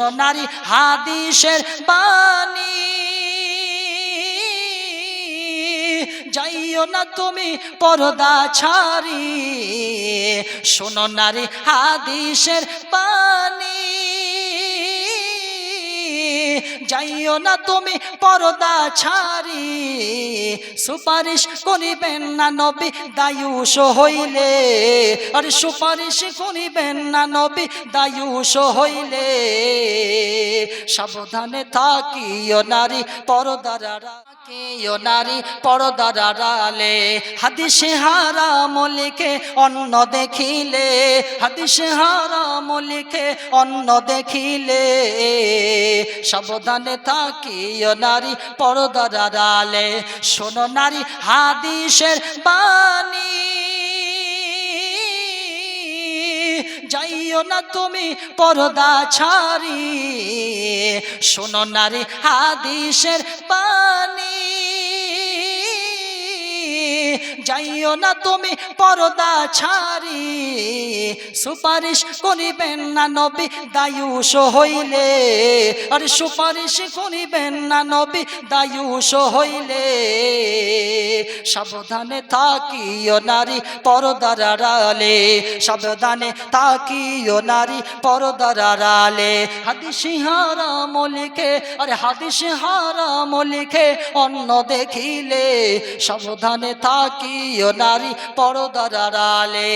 শোনো নারী হাদিসের বাণী, যাইও না তুমি পর্দা ছাড়ি। শোনো নারী হাদিসের বাণী, যাইও না তুমি পর্দা ছাড়ি। সুপারিশ করিবেন না নবী দায়ুষ হইলে, আরে সুপারিশ করিবেন না নবী দায়ুষ হইলে। সাবধানে থাকিও নারী পর্দার আড়ালে, নারী পর্দার আড়ালে। হাদিসে হারাম লিখে অন্য দেখিলে, হাদিসে হারাম লিখে অন্য দেখিলে। সাবধানে থাকিও নারী পর্দার আড়ালে। শোনো নারী হাদিসের বাণী, যাইও না তুমি পর্দা ছাড়ি। শোনো নারী হাদিসের বাণী, যাইও না তুমি পর্দা ছাড়ি। সুপারিশ করিবেন না নবী দায়ুষ হইলে, আরে সুপারিশ করিবেন না নবী দায়ুষ হইলে। সাবধানে থাকিও নারী পর্দার আড়ালে, সাবধানে থাকিও নারী পর্দার আড়ালে। হাদিসে হারাম লিখে, আরে হাদিসে হারাম লিখে অন্য দেখিলে। সাবধানে থাকিও নারী পর্দার আড়ালে।